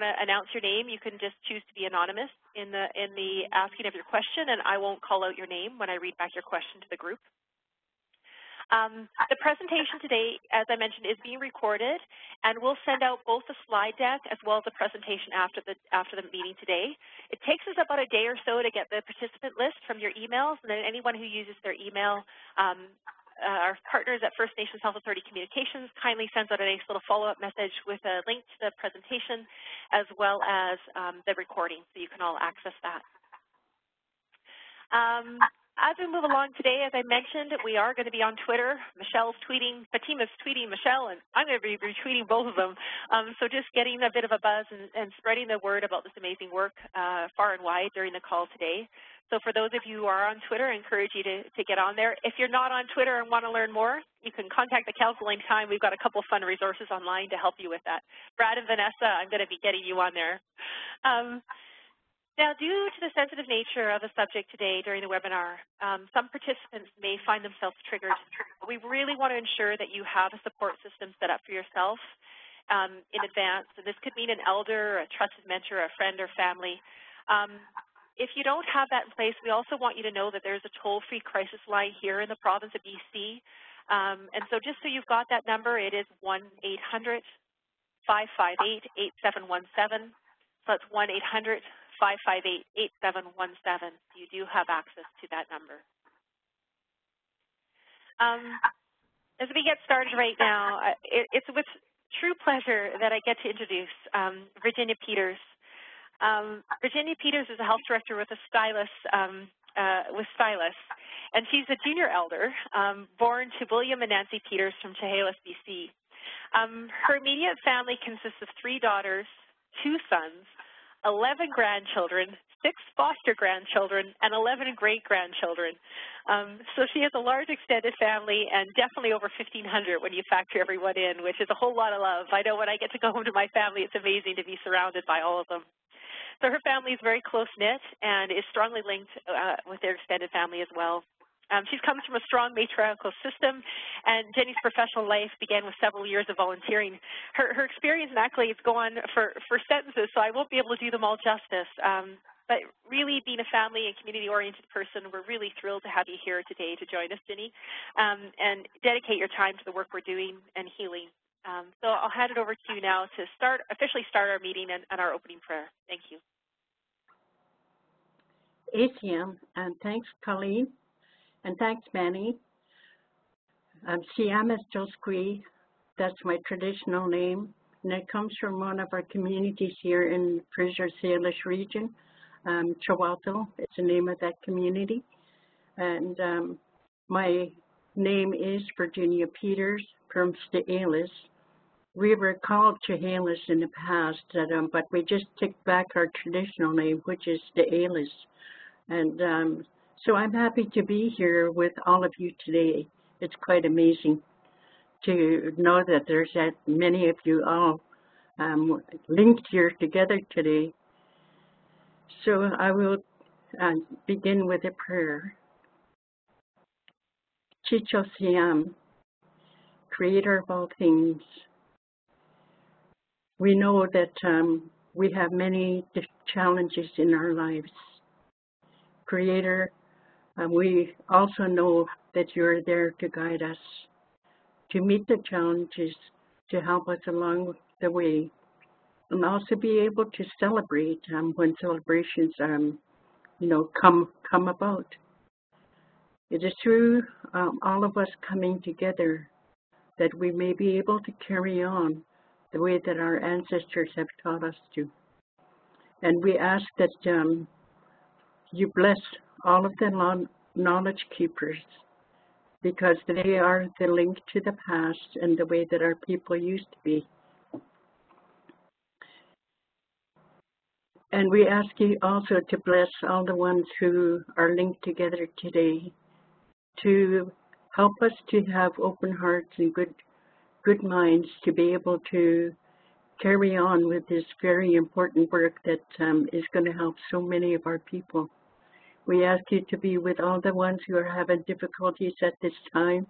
want to announce your name, you can just choose to be anonymous in the asking of your question, and I won't call out your name when I read back your question to the group. The presentation today, as I mentioned, is being recorded, and we'll send out both the slide deck as well as the presentation after the meeting today. It takes us about a day or so to get the participant list from your emails, and then anyone who uses their email, our partners at First Nations Health Authority Communications kindly sends out a nice little follow-up message with a link to the presentation as well as the recording, so you can all access that. As we move along today, as I mentioned, we are going to be on Twitter. Michelle's tweeting, Fatima's tweeting Michelle, and I'm going to be retweeting both of them. So just getting a bit of a buzz and spreading the word about this amazing work far and wide during the call today. So for those of you who are on Twitter, I encourage you to get on there. If you're not on Twitter and want to learn more, you can contact the council anytime. We've got a couple fun resources online to help you with that. Brad and Vanessa, I'm going to be getting you on there. Now, due to the sensitive nature of the subject today during the webinar, some participants may find themselves triggered. We really want to ensure that you have a support system set up for yourself in advance. And this could mean an elder, a trusted mentor, a friend, or family. If you don't have that in place, we also want you to know that there's a toll-free crisis line here in the province of BC. And so just so you've got that number, it is 1-800-558-8717. So that's 1-800-558-8717. You do have access to that number. As we get started right now, it's with true pleasure that I get to introduce Virginia Peters. Virginia Peters is a health director with Stylus, and she's a junior elder born to William and Nancy Peters from Chehalis, BC. Her immediate family consists of 3 daughters, 2 sons, 11 grandchildren, 6 foster grandchildren, and 11 great-grandchildren. So she has a large extended family and definitely over 1,500 when you factor everyone in, which is a whole lot of love. I know when I get to go home to my family, it's amazing to be surrounded by all of them. So her family is very close-knit and is strongly linked with their extended family as well. She comes from a strong matriarchal system, and Jenny's professional life began with several years of volunteering. Her experience and accolades go on for sentences, so I won't be able to do them all justice. But really, being a family and community-oriented person, we're really thrilled to have you here today to join us, Jenny, and dedicate your time to the work we're doing and healing. So I'll hand it over to you now to officially start our meeting and our opening prayer. Thank you. ACM, and thanks, Colleen. And thanks, Manny. Siam is Josqui. That's my traditional name. And it comes from one of our communities here in Fraser Salish region. Chawalto is the name of that community. And my name is Virginia Peters from Chehalis. We were called Chehalis in the past, but we just took back our traditional name, which is Chehalis. And so I'm happy to be here with all of you today. It's quite amazing to know that there's that many of you all linked here together today. So I will begin with a prayer. Chicho Siam, creator of all things. We know that we have many challenges in our lives. Creator, we also know that you're there to guide us, to meet the challenges, to help us along the way, and also be able to celebrate when celebrations, come about. It is through all of us coming together that we may be able to carry on the way that our ancestors have taught us to. And we ask that you bless all of the knowledge keepers, because they are the link to the past and the way that our people used to be. And we ask you also to bless all the ones who are linked together today to help us to have open hearts and good minds to be able to carry on with this very important work that is going to help so many of our people. We ask you to be with all the ones who are having difficulties at this time,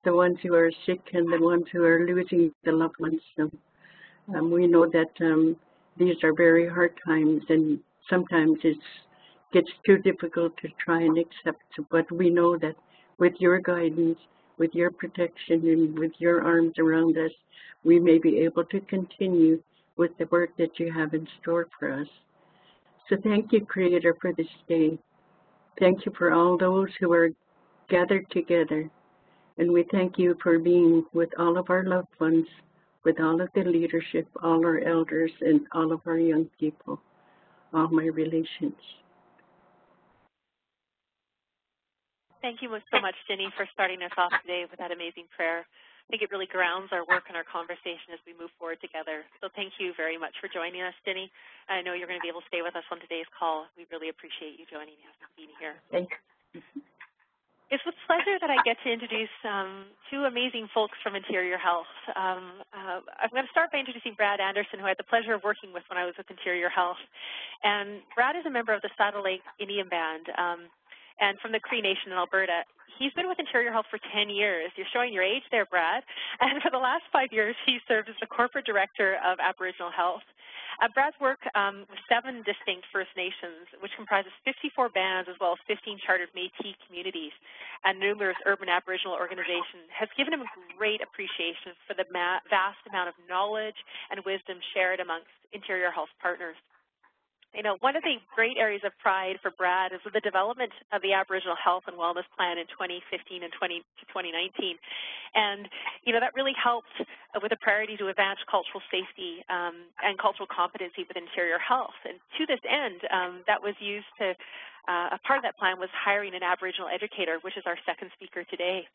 the ones who are sick and the ones who are losing the loved ones. We know that these are very hard times, and sometimes it gets too difficult to try and accept, but we know that with your guidance, with your protection, and with your arms around us, we may be able to continue with the work that you have in store for us. So thank you, Creator, for this day. Thank you for all those who are gathered together. And we thank you for being with all of our loved ones, with all of the leadership, all our elders, and all of our young people, all my relations. Thank you so much, Jenny, for starting us off today with that amazing prayer. I think it really grounds our work and our conversation as we move forward together. So thank you very much for joining us, Jenny. I know you're going to be able to stay with us on today's call. We really appreciate you joining us and being here. Thanks. It's with pleasure that I get to introduce two amazing folks from Interior Health. I'm going to start by introducing Brad Anderson, who I had the pleasure of working with when I was with Interior Health. And Brad is a member of the Saddle Lake Indian Band and from the Cree Nation in Alberta. He's been with Interior Health for 10 years. You're showing your age there, Brad. And for the last 5 years, he served as the Corporate Director of Aboriginal Health. Brad's work with 7 distinct First Nations, which comprises 54 bands as well as 15 chartered Métis communities and numerous urban Aboriginal organizations, has given him a great appreciation for the vast amount of knowledge and wisdom shared amongst Interior Health partners. You know, one of the great areas of pride for Brad is with the development of the Aboriginal Health and Wellness Plan in 2015 and 2019. And, you know, that really helped with a priority to advance cultural safety and cultural competency with Interior Health. And to this end, that was used to a part of that plan was hiring an Aboriginal educator, which is our second speaker today.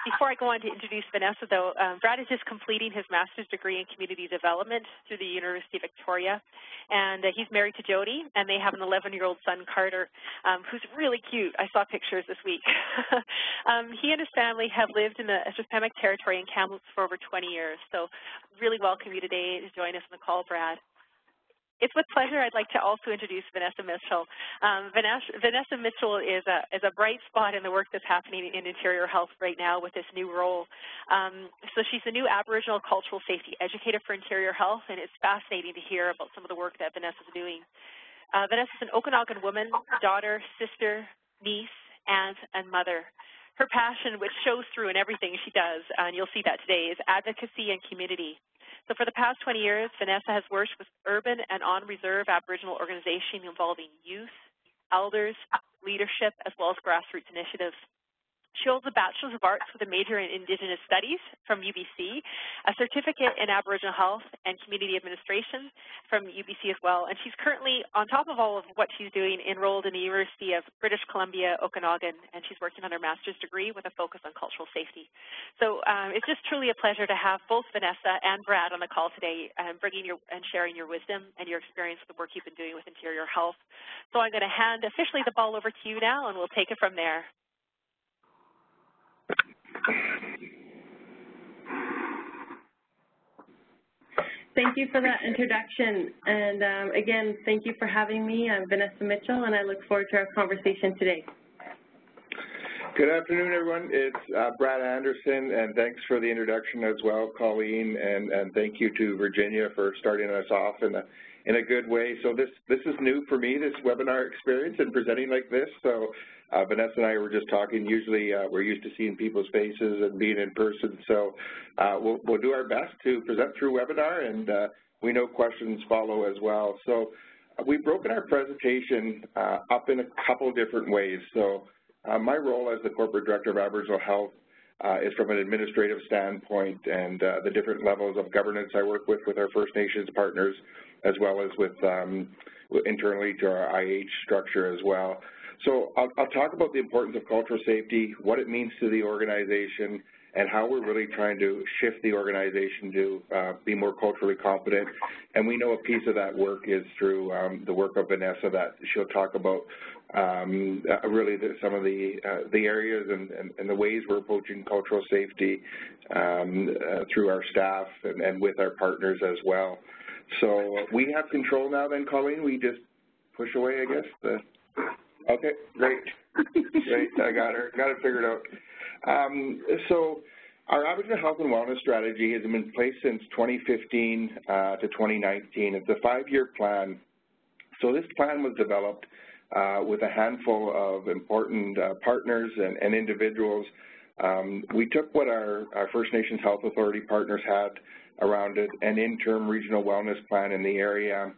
Before I go on to introduce Vanessa, though, Brad is just completing his master's degree in community development through the University of Victoria. And he's married to Jody, and they have an 11-year-old son, Carter, who's really cute. I saw pictures this week. He and his family have lived in the Eshpemek territory in Kamloops for over 20 years. So really welcome you today to join us on the call, Brad. It's with pleasure I'd like to also introduce Vanessa Mitchell. Vanessa Mitchell is a bright spot in the work that's happening in Interior Health right now with this new role. So she's the new Aboriginal cultural safety educator for Interior Health, and it's fascinating to hear about some of the work that Vanessa's doing. Vanessa's an Okanagan woman, daughter, sister, niece, aunt, and mother. Her passion, which shows through in everything she does, and you'll see that today, is advocacy and community. So for the past 20 years, Vanessa has worked with urban and on-reserve Aboriginal organizations involving youth, elders, leadership, as well as grassroots initiatives. She holds a Bachelor's of Arts with a major in Indigenous Studies from UBC, a certificate in Aboriginal Health and Community Administration from UBC as well. And she's currently, on top of all of what she's doing, enrolled in the University of British Columbia, Okanagan, and she's working on her master's degree with a focus on cultural safety. So it's just truly a pleasure to have both Vanessa and Brad on the call today, bringing your and sharing your wisdom and your experience with the work you've been doing with Interior Health. So I'm going to hand officially the ball over to you now, and we'll take it from there. Thank you for that introduction. And again, thank you for having me. I'm Vanessa Mitchell, and I look forward to our conversation today. Good afternoon, everyone. It's Brad Anderson, and thanks for the introduction as well, Colleen, and thank you to Virginia for starting us off in a good way. So this is new for me, this webinar experience and presenting like this. So Vanessa and I were just talking. Usually we're used to seeing people's faces and being in person. So we'll do our best to present through webinar, and we know questions follow as well. So we've broken our presentation up in a couple different ways. So my role as the Corporate Director of Aboriginal Health is from an administrative standpoint, and the different levels of governance I work with our First Nations partners, as well as with internally to our IH structure as well. So I'll talk about the importance of cultural safety, what it means to the organization, and how we're really trying to shift the organization to be more culturally competent. And we know a piece of that work is through the work of Vanessa that she'll talk about really some of the areas and the ways we're approaching cultural safety through our staff and with our partners as well. So we have control now then, Colleen. We just push away, I guess. Okay, great. Great, I got it figured out. So Our Aboriginal Health and Wellness Strategy has been in place since 2015 to 2019. It's a 5-year plan. So this plan was developed with a handful of important partners and individuals. We took what our First Nations Health Authority partners had around it, an interim regional wellness plan in the area.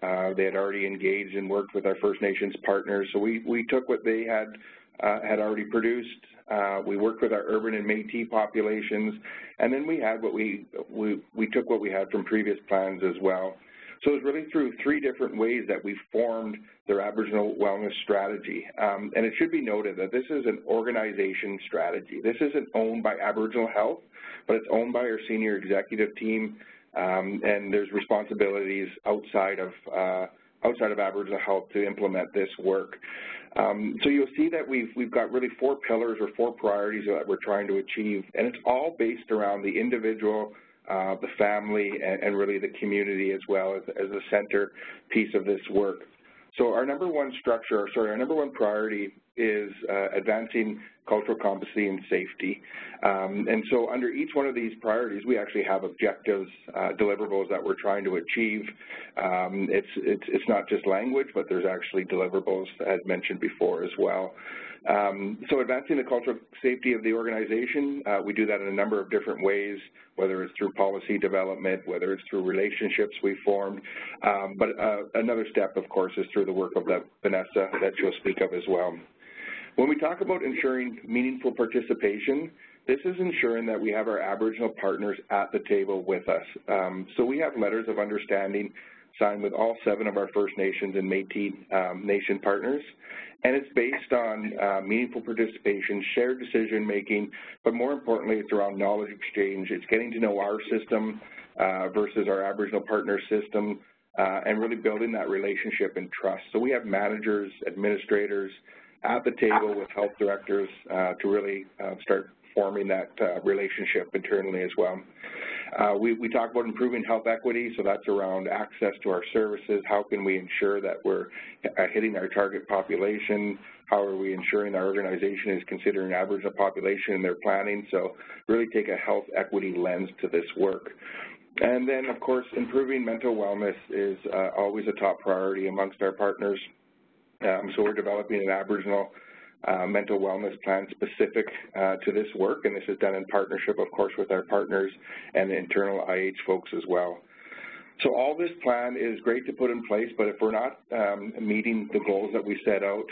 They had already engaged and worked with our First Nations partners. So we took what they had already produced. We worked with our urban and Métis populations, and then we had what we took what we had from previous plans as well. So it was really through 3 different ways that we formed their Aboriginal Wellness Strategy. And it should be noted that this is an organization strategy. This isn't owned by Aboriginal Health, but it's owned by our senior executive team, and there's responsibilities outside of Aboriginal Health to implement this work. So you'll see that we've got really 4 pillars or 4 priorities that we're trying to achieve, and it's all based around the individual, the family, and really the community as well as the center piece of this work. So our number one priority is advancing cultural competency and safety. And so under each one of these priorities, we actually have objectives, deliverables that we're trying to achieve. It's not just language, but there's actually deliverables, as mentioned before, as well. So advancing the cultural safety of the organization, we do that in a number of different ways, whether it's through policy development, whether it's through relationships we formed. But another step, of course, is through the work of Vanessa that she'll speak of as well. When we talk about ensuring meaningful participation, this is ensuring that we have our Aboriginal partners at the table with us. So we have letters of understanding signed with all 7 of our First Nations and Métis Nation partners, and it's based on meaningful participation, shared decision-making, but more importantly, it's around knowledge exchange. It's getting to know our system versus our Aboriginal partner system, and really building that relationship and trust. So we have managers, administrators at the table with health directors to really start forming that relationship internally as well. We talk about improving health equity, so that's around access to our services. How can we ensure that we're hitting our target population? How are we ensuring our organization is considering Aboriginal population in their planning? So really take a health equity lens to this work. And then, of course, improving mental wellness is always a top priority amongst our partners. So we're developing an Aboriginal mental wellness plan specific to this work, and this is done in partnership, of course, with our partners and the internal IH folks as well. So all this plan is great to put in place, but if we're not meeting the goals that we set out,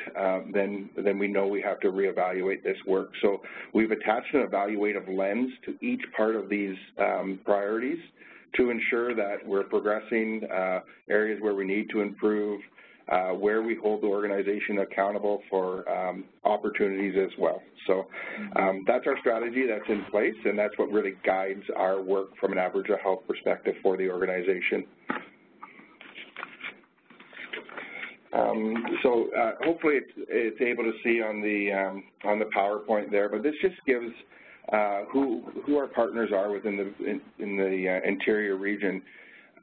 then we know we have to reevaluate this work. So we've attached an evaluative lens to each part of these priorities to ensure that we're progressing areas where we need to improve, where we hold the organization accountable for opportunities as well. So that's our strategy that's in place, and that's what really guides our work from an Aboriginal health perspective for the organization. Hopefully it's able to see on the PowerPoint there, but this just gives who our partners are within the interior region.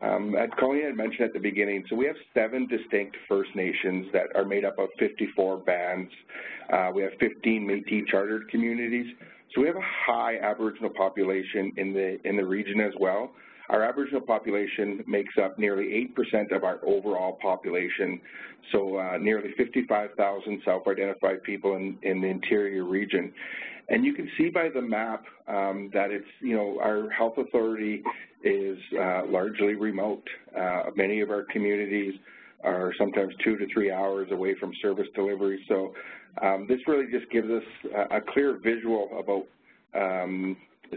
As Colleen had mentioned at the beginning, so we have 7 distinct First Nations that are made up of 54 bands. We have 15 Métis chartered communities. So we have a high Aboriginal population in the region as well. Our Aboriginal population makes up nearly 8% of our overall population, so nearly 55,000 self-identified people in the interior region. And you can see by the map that it's, our health authority is largely remote. Many of our communities are sometimes 2 to 3 hours away from service delivery. So this really just gives us a clear visual about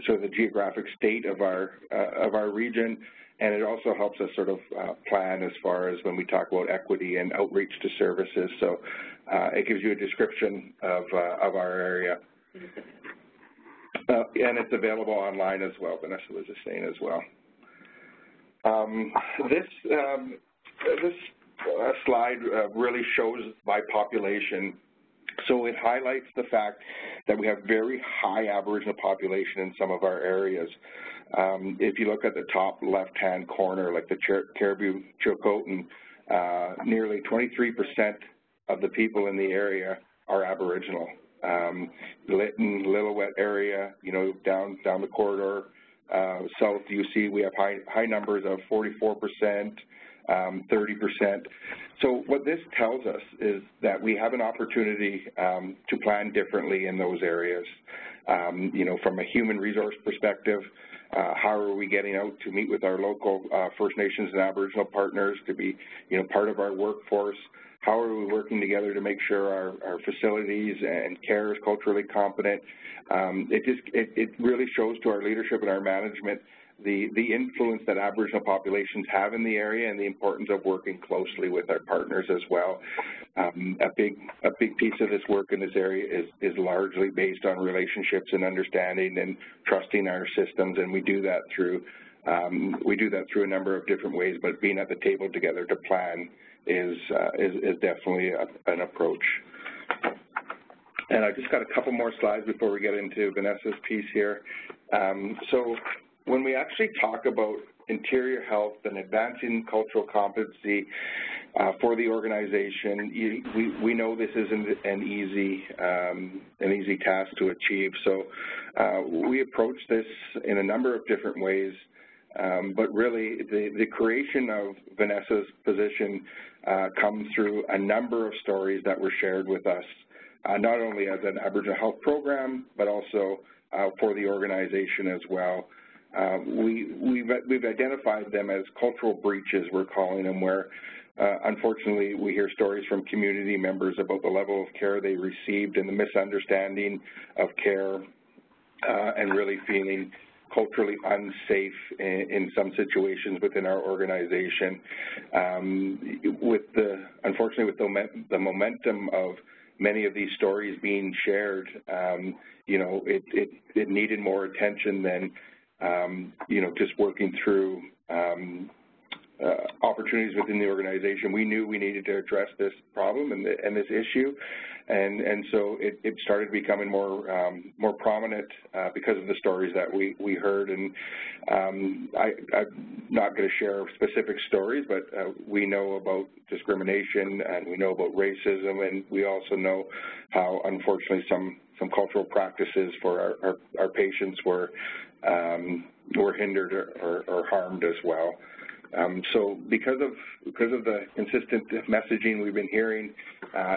sort of the geographic state of our region, and it also helps us sort of plan as far as when we talk about equity and outreach to services. So it gives you a description of our area. And it's available online as well, Vanessa was just saying as well. This slide really shows by population. So it highlights the fact that we have very high Aboriginal population in some of our areas. If you look at the top left-hand corner, like the Caribou Chilcotin, nearly 23% of the people in the area are Aboriginal. Lytton, Lillooet area, you know, down the corridor. South, you see we have high numbers of 44%, 30%. So what this tells us is that we have an opportunity to plan differently in those areas. You know, from a human resource perspective, how are we getting out to meet with our local First Nations and Aboriginal partners to be, you know, part of our workforce? How are we working together to make sure our facilities and care is culturally competent? It really shows to our leadership and our management the influence that Aboriginal populations have in the area and the importance of working closely with our partners as well. A big piece of this work in this area is largely based on relationships and understanding and trusting our systems, and we do that through a number of different ways, but being at the table together to plan is definitely an approach. And I just got a couple more slides before we get into Vanessa's piece here. So when we actually talk about interior health and advancing cultural competency for the organization, we know this isn't an easy task to achieve. So we approach this in a number of different ways. But really, the creation of Vanessa's position comes through a number of stories that were shared with us, not only as an Aboriginal health program, but also for the organization as well. We've identified them as cultural breaches, we're calling them, where unfortunately we hear stories from community members about the level of care they received and the misunderstanding of care and really feeling culturally unsafe in some situations within our organization. Unfortunately, with the momentum of many of these stories being shared, you know, it needed more attention than, you know, just working through opportunities within the organization. We knew we needed to address this problem and this issue, and so it started becoming more prominent because of the stories that we heard. And I'm not going to share specific stories, but we know about discrimination and we know about racism, and we also know how, unfortunately, some cultural practices for our patients were hindered or harmed as well. So because of the consistent messaging we've been hearing,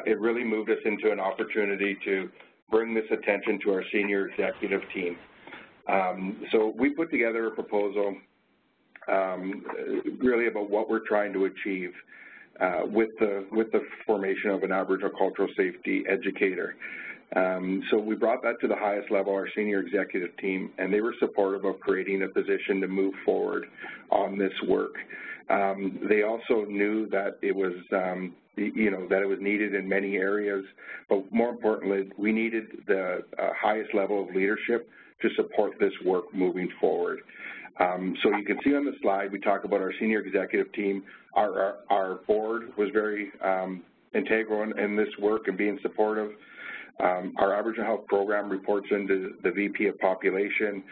it really moved us into an opportunity to bring this attention to our senior executive team. So we put together a proposal really about what we're trying to achieve with the formation of an Aboriginal cultural safety educator. So we brought that to the highest level, our senior executive team, and they were supportive of creating a position to move forward on this work. They also knew that it was, you know, that it was needed in many areas, but more importantly, we needed the highest level of leadership to support this work moving forward. So you can see on the slide, we talk about our senior executive team. Our board was very integral in this work and being supportive. Our Aboriginal Health Program reports into the VP of Population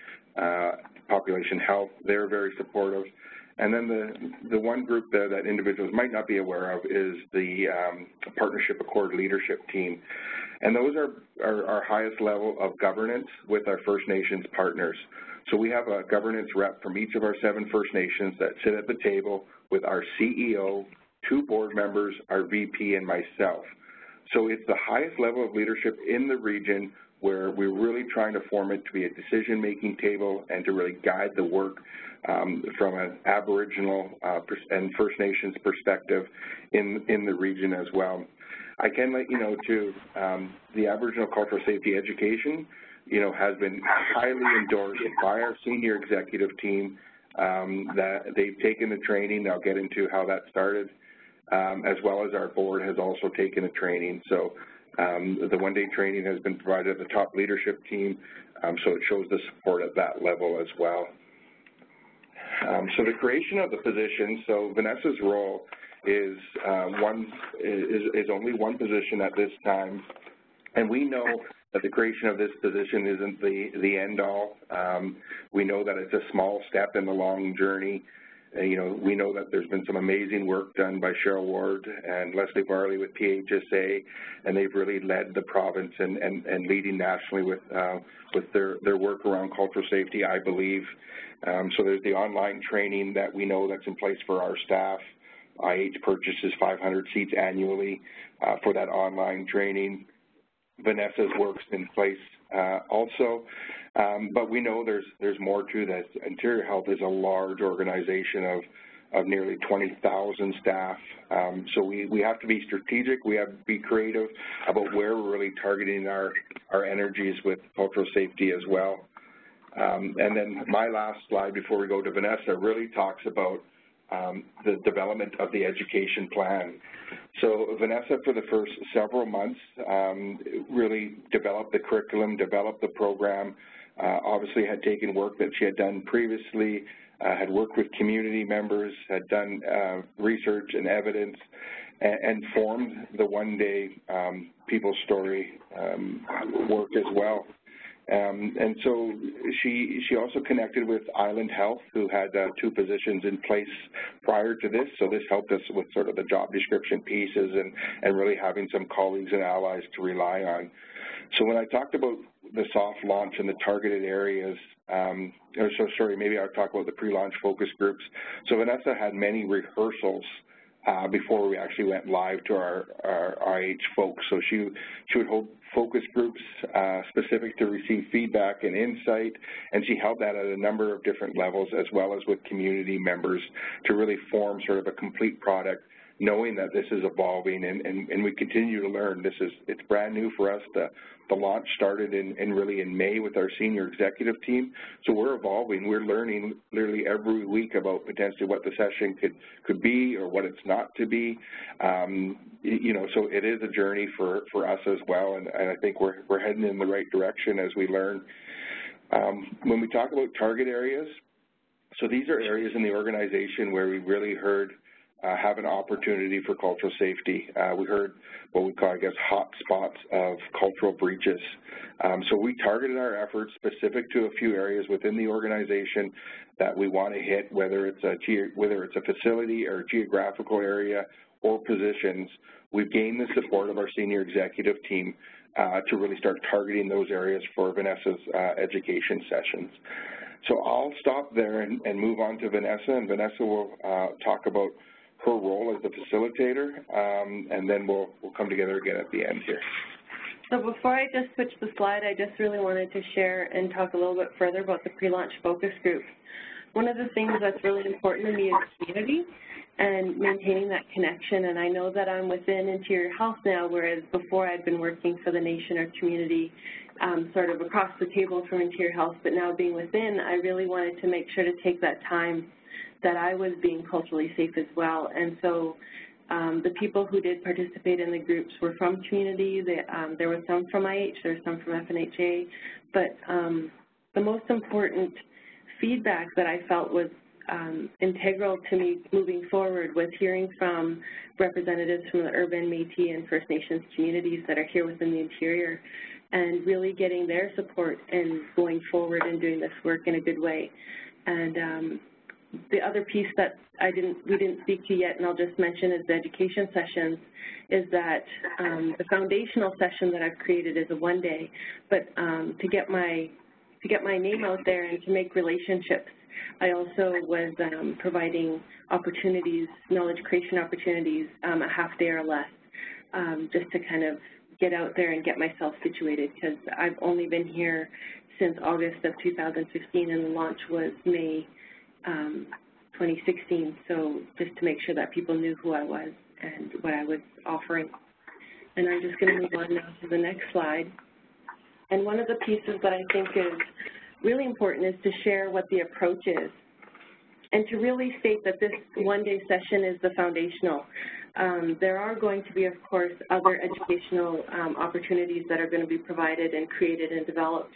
Health. They're very supportive. And then the one group that individuals might not be aware of is the Partnership Accord Leadership Team. And those are our highest level of governance with our First Nations partners. So we have a governance rep from each of our 7 First Nations that sit at the table with our CEO, 2 board members, our VP, and myself. So it's the highest level of leadership in the region where we're really trying to form it to be a decision-making table and to really guide the work from an Aboriginal and First Nations perspective in the region as well. I can let you know, too, the Aboriginal Cultural Safety Education, you know, has been highly endorsed by our senior executive team, that they've taken the training. I'll get into how that started. As well as our board has also taken a training. So the one-day training has been provided to the top leadership team, so it shows the support at that level as well. So the creation of the position, so Vanessa's role is only one position at this time, and we know that the creation of this position isn't the end all. We know that it's a small step in the long journey. You know, we know that there's been some amazing work done by Cheryl Ward and Leslie Barley with PHSA, and they've really led the province and leading nationally with their work around cultural safety, I believe. So there's the online training that we know that's in place for our staff. IH purchases 500 seats annually for that online training. Vanessa's work's in place also, but we know there's more to this. Interior Health is a large organization of nearly 20,000 staff, so we have to be strategic, we have to be creative about where we're really targeting our energies with cultural safety as well. And then my last slide before we go to Vanessa really talks about the development of the education plan. So Vanessa, for the first several months, really developed the curriculum, developed the program, obviously had taken work that she had done previously, had worked with community members, had done research and evidence, and formed the one-day People's Story work as well. And so she also connected with Island Health, who had 2 positions in place prior to this, so this helped us with sort of the job description pieces and really having some colleagues and allies to rely on. So when I talked about the soft launch and the targeted areas, maybe I'll talk about the pre-launch focus groups. So Vanessa had many rehearsals before we actually went live to our IH folks. So she would hold focus groups specific to receive feedback and insight, and she held that at a number of different levels as well as with community members to really form sort of a complete product, knowing that this is evolving and we continue to learn. It's brand new for us. The launch started really in May with our senior executive team, so we're evolving. We're learning literally every week about potentially what the session could be or what it's not to be. You know, so it is a journey for us as well, and I think we're heading in the right direction as we learn. When we talk about target areas, so these are areas in the organization where we really heard have an opportunity for cultural safety. We heard what we call, I guess, hot spots of cultural breaches. So we targeted our efforts specific to a few areas within the organization that we want to hit, whether it's a facility or a geographical area or positions. We've gained the support of our senior executive team to really start targeting those areas for Vanessa's education sessions. So I'll stop there and move on to Vanessa, and Vanessa will talk about her role as the facilitator, and then we'll come together again at the end here. So before I just switch the slide, I just really wanted to share and talk a little bit further about the pre-launch focus group. One of the things that's really important to me is community and maintaining that connection, and I know that I'm within Interior Health now, whereas before I'd been working for the nation or community sort of across the table from Interior Health, but now being within, I really wanted to make sure to take that time that I was being culturally safe as well. And so the people who did participate in the groups were from community. There was some from IH, there was some from FNHA, but the most important feedback that I felt was integral to me moving forward was hearing from representatives from the urban, Métis, and First Nations communities that are here within the interior, and really getting their support in going forward and doing this work in a good way. And the other piece that we didn't speak to yet, and I'll just mention, is the education sessions, is that the foundational session that I've created is a one-day, but to get my name out there and to make relationships, I also was providing opportunities, knowledge creation opportunities, a half day or less, just to kind of get out there and get myself situated, because I've only been here since August of 2015, and the launch was May 2016, so just to make sure that people knew who I was and what I was offering. And I'm just going to move on now to the next slide. And one of the pieces that I think is really important is to share what the approach is and to really state that this one-day session is the foundational. There are going to be, of course, other educational opportunities that are going to be provided and created and developed,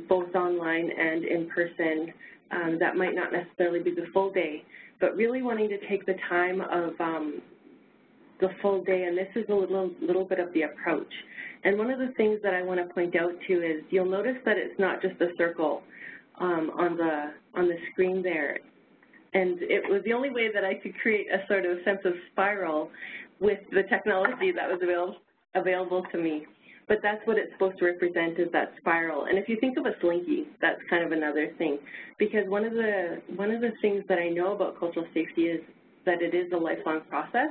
both online and in person. That might not necessarily be the full day, but really wanting to take the time of the full day, and this is a little bit of the approach. And one of the things that I want to point out too is you'll notice that it's not just a circle on the screen there. And it was the only way that I could create a sort of sense of spiral with the technology that was available to me. But that's what it's supposed to represent, is that spiral. And if you think of a slinky, that's kind of another thing. Because one of the things that I know about cultural safety is that it is a lifelong process.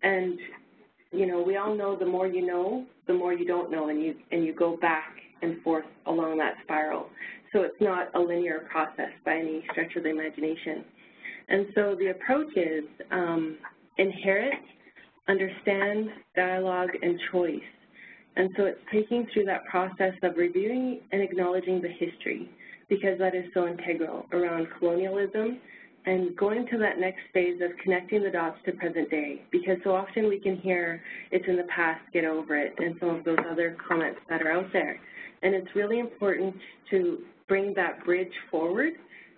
And, you know, we all know the more you know, the more you don't know, and you go back and forth along that spiral. So it's not a linear process by any stretch of the imagination. And so the approach is inherit, understand, dialogue, and choice. And so it's taking through that process of reviewing and acknowledging the history, because that is so integral around colonialism, and going to that next phase of connecting the dots to present day, because so often we can hear it's in the past, get over it, and some of those other comments that are out there. And it's really important to bring that bridge forward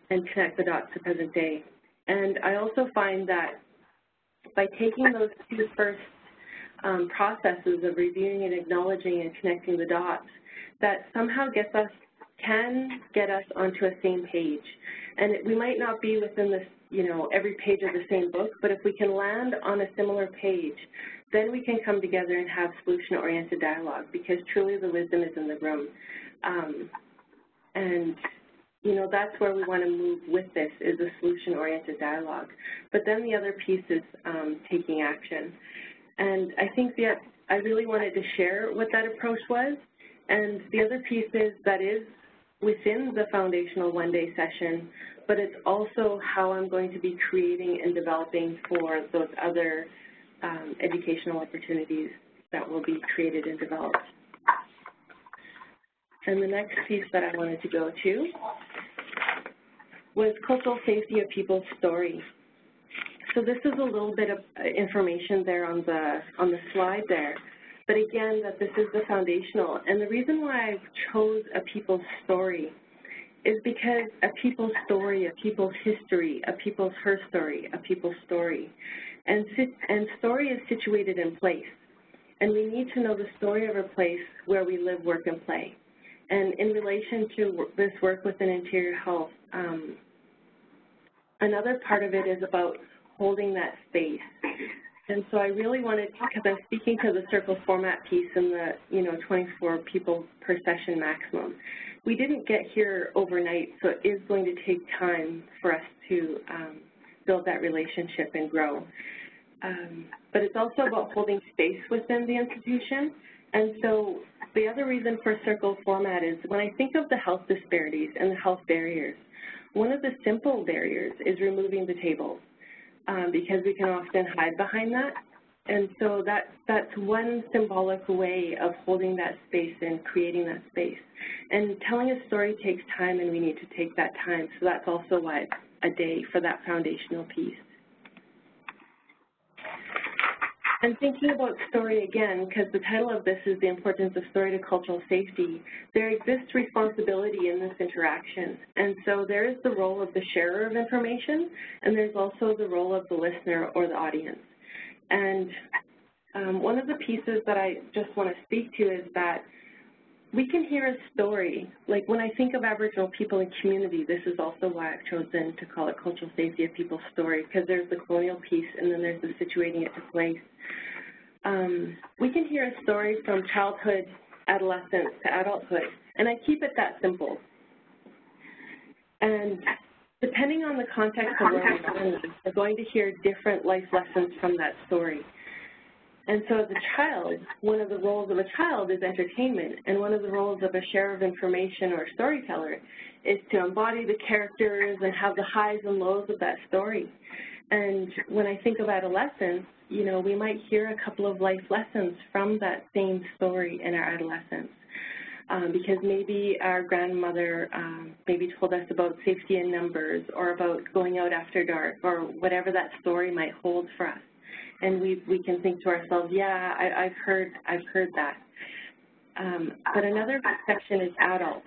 and connect the dots to present day. And I also find that by taking those two first processes of reviewing and acknowledging and connecting the dots, that somehow can get us onto a same page. And we might not be within this, you know, every page of the same book, but if we can land on a similar page, then we can come together and have solution-oriented dialogue, because truly the wisdom is in the room. And, you know, that's where we want to move with this, is a solution-oriented dialogue. But then the other piece is taking action. And I think that I really wanted to share what that approach was. And the other piece is that is within the foundational one-day session, but it's also how I'm going to be creating and developing for those other educational opportunities that will be created and developed. And the next piece that I wanted to go to was cultural safety of people's story. So this is a little bit of information there on the slide there. But again, that this is the foundational. And the reason why I chose a people's story is because a people's story, a people's history, a people's her story, a people's story. And story is situated in place. And we need to know the story of a place where we live, work, and play. And in relation to this work within interior health, another part of it is about holding that space. And so I really wanted, because I'm speaking to the circle format piece and the 24 people per session maximum. We didn't get here overnight, so it is going to take time for us to build that relationship and grow. But it's also about holding space within the institution. And so the other reason for circle format is when I think of the health disparities and the health barriers, one of the simple barriers is removing the tables. Because we can often hide behind that. And so that's one symbolic way of holding that space and creating that space. And telling a story takes time, and we need to take that time. So that's also why it's a day for that foundational piece. And thinking about story again, because the title of this is The Importance of Story to Cultural Safety, there exists responsibility in this interaction. And so there is the role of the sharer of information, and there's also the role of the listener or the audience. And one of the pieces that I just want to speak to is that we can hear a story. Like when I think of Aboriginal people in community, this is also why I've chosen to call it cultural safety of people's story, because there's the colonial piece and then there's the situating it to place. We can hear a story from childhood, adolescence to adulthood, and I keep it that simple. And depending on the context of where we're going, we're going to hear different life lessons from that story. And so as a child, one of the roles of a child is entertainment, and one of the roles of a sharer of information or storyteller is to embody the characters and have the highs and lows of that story. And when I think of adolescence, we might hear a couple of life lessons from that same story in our adolescence. Because maybe our grandmother maybe told us about safety in numbers or about going out after dark or whatever that story might hold for us. And we can think to ourselves, yeah, I've heard that. But another section is adult.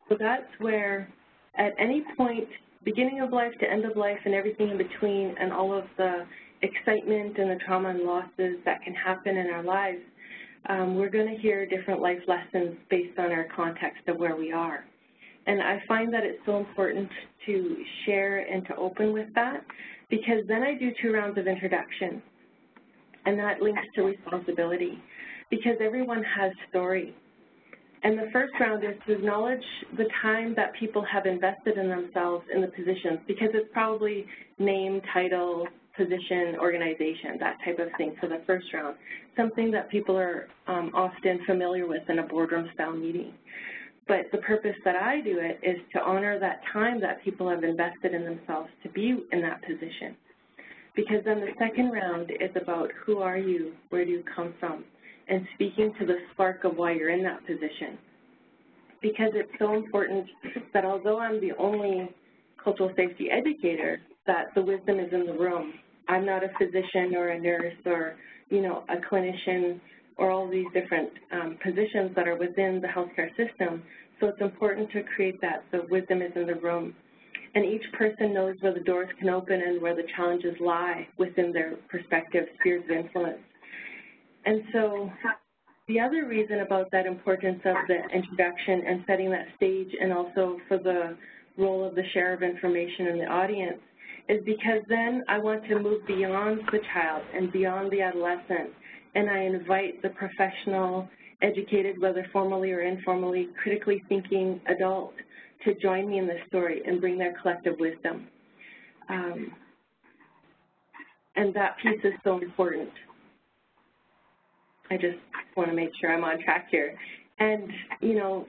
So that's where at any point, beginning of life to end of life and everything in between and all of the excitement and the trauma and losses that can happen in our lives, we're going to hear different life lessons based on our context of where we are. And I find that it's so important to share and to open with that, because then I do 2 rounds of introduction, and that links to responsibility, because everyone has story. And the first round is to acknowledge the time that people have invested in themselves in the positions, because it's probably name, title, position, organization, that type of thing for the first round, something that people are often familiar with in a boardroom-style meeting. But the purpose that I do it is to honor that time that people have invested in themselves to be in that position. Because then the second round is about who are you, where do you come from, and speaking to the spark of why you're in that position. Because it's so important that although I'm the only cultural safety educator, that the wisdom is in the room. I'm not a physician or a nurse or, you know, a clinician or all these different positions that are within the healthcare system. So it's important to create that so wisdom is in the room. And each person knows where the doors can open and where the challenges lie within their respective spheres of influence. And so the other reason about that importance of the introduction and setting that stage, and also for the role of the share of information in the audience, is because then I want to move beyond the child and beyond the adolescent, and I invite the professional, educated, whether formally or informally, critically thinking adult to join me in this story and bring their collective wisdom. And that piece is so important. I just want to make sure I'm on track here. And, you know,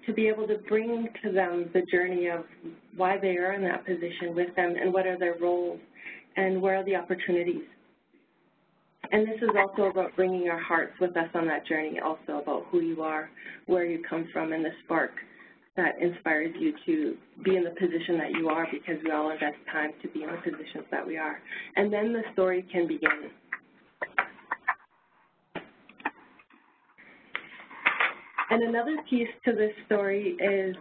to be able to bring to them the journey of why they are in that position with them and what are their roles and where are the opportunities. And this is also about bringing our hearts with us on that journey, also about who you are, where you come from, and the spark that inspires you to be in the position that you are, because we all invest time to be in the positions that we are. And then the story can begin. And another piece to this story is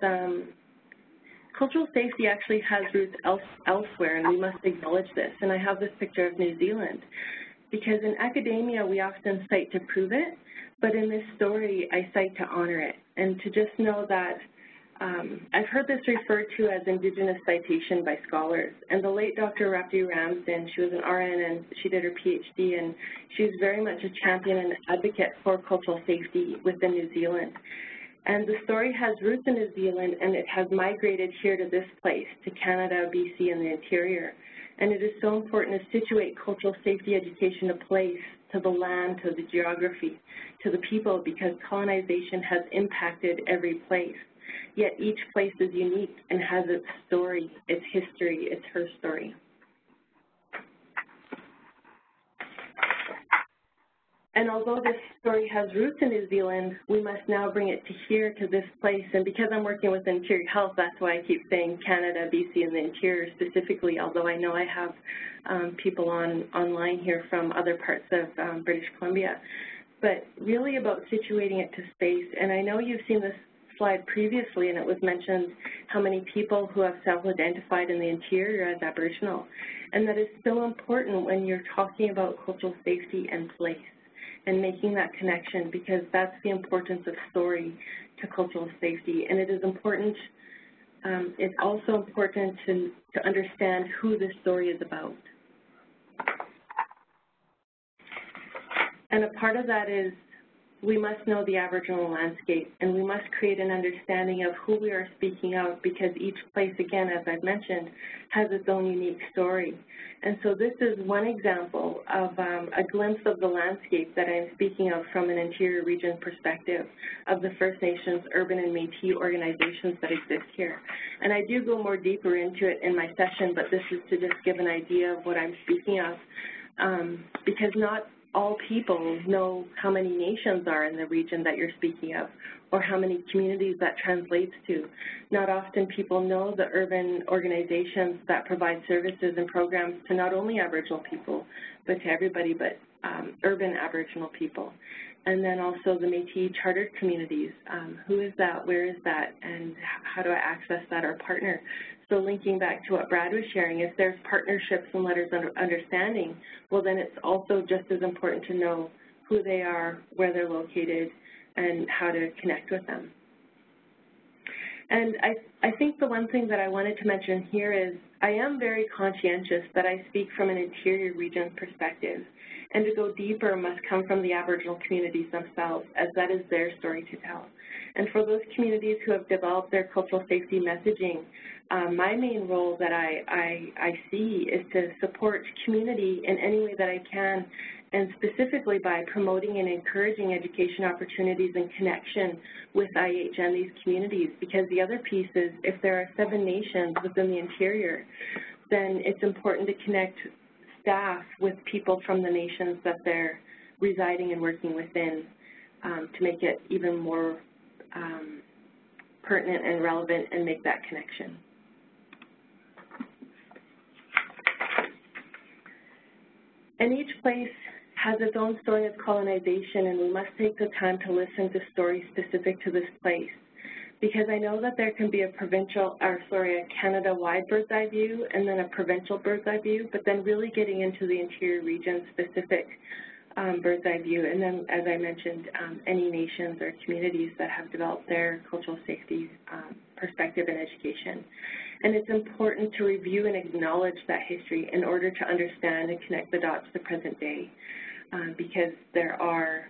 cultural safety actually has roots elsewhere, and we must acknowledge this. And I have this picture of New Zealand, because in academia we often cite to prove it, but in this story I cite to honor it, and to just know that I've heard this referred to as Indigenous citation by scholars. And the late Dr. Rapti Ramsden, she was an RN and she did her PhD, and she was very much a champion and advocate for cultural safety within New Zealand. And the story has roots in New Zealand, and it has migrated here to this place, to Canada, BC, and the interior. And it is so important to situate cultural safety education to place, to the land, to the geography, to the people, because colonization has impacted every place. Yet each place is unique and has its story, its history, it's her story. And although this story has roots in New Zealand, we must now bring it to here, to this place. And because I'm working with interior health, that's why I keep saying Canada, BC, and the interior specifically, although I know I have people online here from other parts of British Columbia. But really about situating it to space. And I know you've seen this slide previously, and it was mentioned how many people who have self-identified in the interior as Aboriginal. And that is so important when you're talking about cultural safety and place, and making that connection, because that's the importance of story to cultural safety. And it is important, it's also important to understand who this story is about. And a part of that is we must know the Aboriginal landscape, and we must create an understanding of who we are speaking of, because each place, again, as I've mentioned, has its own unique story. And so this is one example of a glimpse of the landscape that I'm speaking of from an interior region perspective of the First Nations, urban, and Métis organizations that exist here. And I do go more deeper into it in my session, but this is to just give an idea of what I'm speaking of, because not all people know how many nations are in the region that you're speaking of, or how many communities that translates to. Not often people know the urban organizations that provide services and programs to not only Aboriginal people, but to everybody, but urban Aboriginal people. And then also the Métis chartered communities. Who is that? Where is that? And how do I access that or partner? So linking back to what Brad was sharing, if there's partnerships and letters of understanding, well, then it's also just as important to know who they are, where they're located, and how to connect with them. And I think the one thing that I wanted to mention here is I am very conscientious that I speak from an interior region perspective, and to go deeper must come from the Aboriginal communities themselves, as that is their story to tell. And for those communities who have developed their cultural safety messaging, my main role that I see is to support community in any way that I can, and specifically by promoting and encouraging education opportunities and connection with IH and these communities, because the other piece is if there are 7 nations within the interior, then it's important to connect staff with people from the nations that they're residing and working within to make it even more pertinent and relevant and make that connection. And each place has its own story of colonization, and we must take the time to listen to stories specific to this place, because I know that there can be a Canada-wide bird's eye view and then a provincial bird's eye view, but then really getting into the interior region-specific bird's eye view, and then, as I mentioned, any nations or communities that have developed their cultural safety perspective in education. And it's important to review and acknowledge that history in order to understand and connect the dots to present day, because there are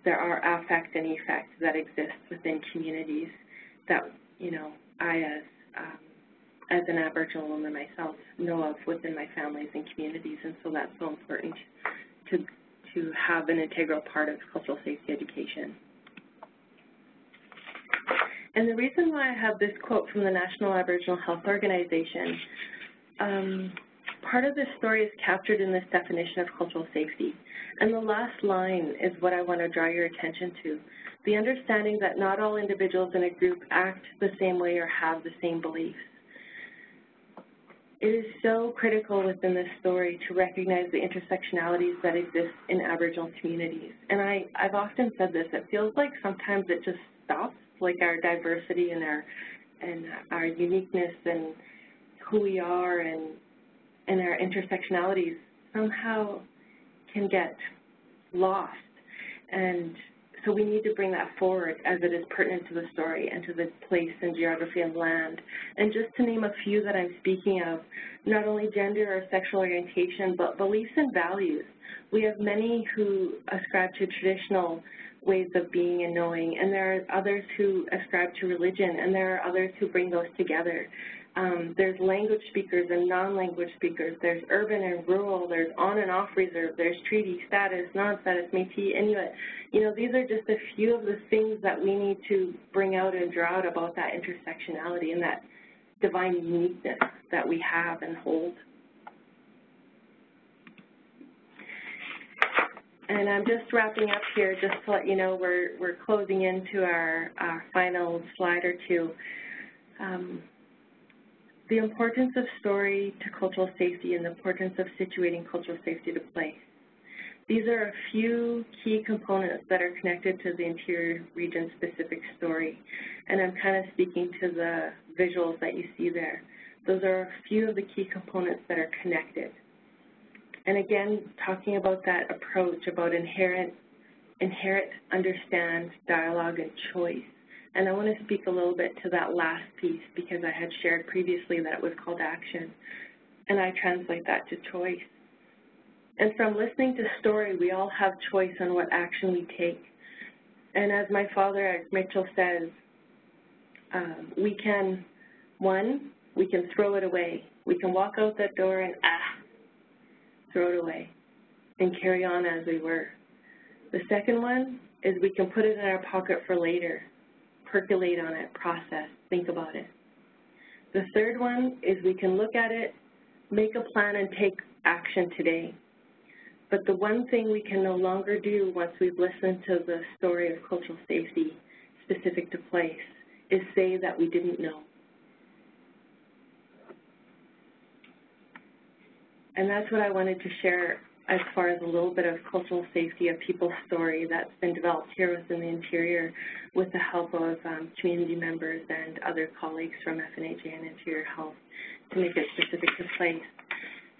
affect and effect that exist within communities that, you know, I as an Aboriginal woman myself know of within my families and communities, and so that's so important to have an integral part of cultural safety education. And the reason why I have this quote from the National Aboriginal Health Organization, part of this story is captured in this definition of cultural safety. And the last line is what I want to draw your attention to, the understanding that not all individuals in a group act the same way or have the same beliefs. It is so critical within this story to recognize the intersectionalities that exist in Aboriginal communities. And I've often said this, it feels like sometimes it just stops, like our diversity and our uniqueness and who we are and our intersectionalities somehow can get lost. And so we need to bring that forward as it is pertinent to the story and to the place and geography and land. And just to name a few that I'm speaking of, not only gender or sexual orientation, but beliefs and values. We have many who ascribe to traditional ways of being and knowing, and there are others who ascribe to religion, and there are others who bring those together. There's language speakers and non-language speakers. There's urban and rural. There's on and off reserve. There's treaty status, non-status, Métis, Inuit. You know, these are just a few of the things that we need to bring out and draw out about that intersectionality and that divine uniqueness that we have and hold. And I'm just wrapping up here just to let you know we're closing into our final slide or two. The importance of story to cultural safety and the importance of situating cultural safety to place. These are a few key components that are connected to the interior region-specific story, and I'm kind of speaking to the visuals that you see there. Those are a few of the key components that are connected. And again, talking about that approach, about inherit, understand, dialogue, and choice. And I want to speak a little bit to that last piece because I had shared previously that it was called action, and I translate that to choice. And from listening to story, we all have choice on what action we take. And as my father, Mitchell, says, we can throw it away. We can walk out that door and, throw it away and carry on as we were. The second one is we can put it in our pocket for later, percolate on it, process, think about it. The third one is we can look at it, make a plan, and take action today. But the one thing we can no longer do once we've listened to the story of cultural safety specific to place is say that we didn't know. And that's what I wanted to share as far as a little bit of cultural safety, of people's story that's been developed here within the interior with the help of community members and other colleagues from FNHA and Interior Health to make it specific to place.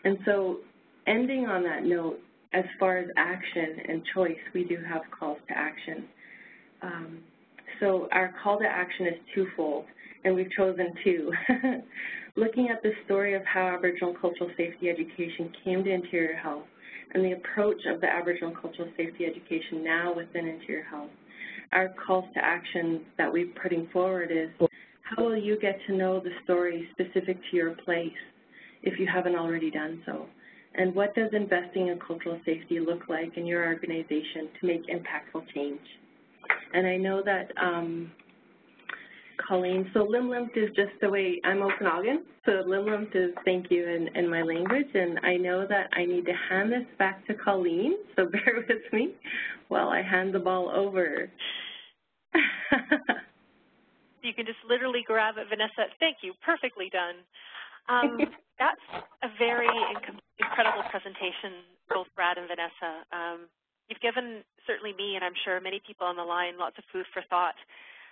And so ending on that note, as far as action and choice, we do have calls to action. So our call to action is twofold, and we've chosen two. Looking at the story of how Aboriginal cultural safety education came to Interior Health and the approach of the Aboriginal cultural safety education now within Interior Health. Our calls to action that we're putting forward is, how will you get to know the story specific to your place if you haven't already done so? And what does investing in cultural safety look like in your organization to make impactful change? And I know that, Colleen, so limlimt is just the way I'm Okanagan, so limlimt is thank you in my language, and I know that I need to hand this back to Colleen, so bear with me while I hand the ball over. You can just literally grab it, Vanessa. Thank you. Perfectly done. That's a very incredible presentation, both Brad and Vanessa. You've given certainly me, and I'm sure many people on the line, lots of food for thought.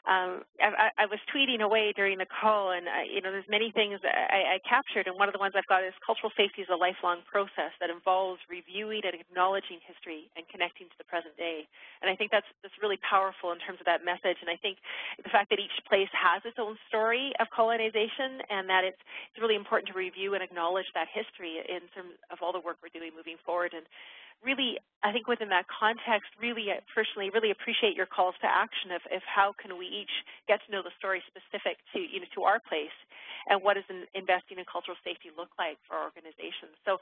I was tweeting away during the call, and there's many things I captured, and one of the ones I've got is cultural safety is a lifelong process that involves reviewing and acknowledging history and connecting to the present day. And I think that's really powerful in terms of that message, and I think the fact that each place has its own story of colonization and that it's really important to review and acknowledge that history in terms of all the work we're doing moving forward. And really, I think within that context, really, personally, really appreciate your calls to action of how can we each get to know the story specific to, to our place, and what does investing in cultural safety look like for our organizations. So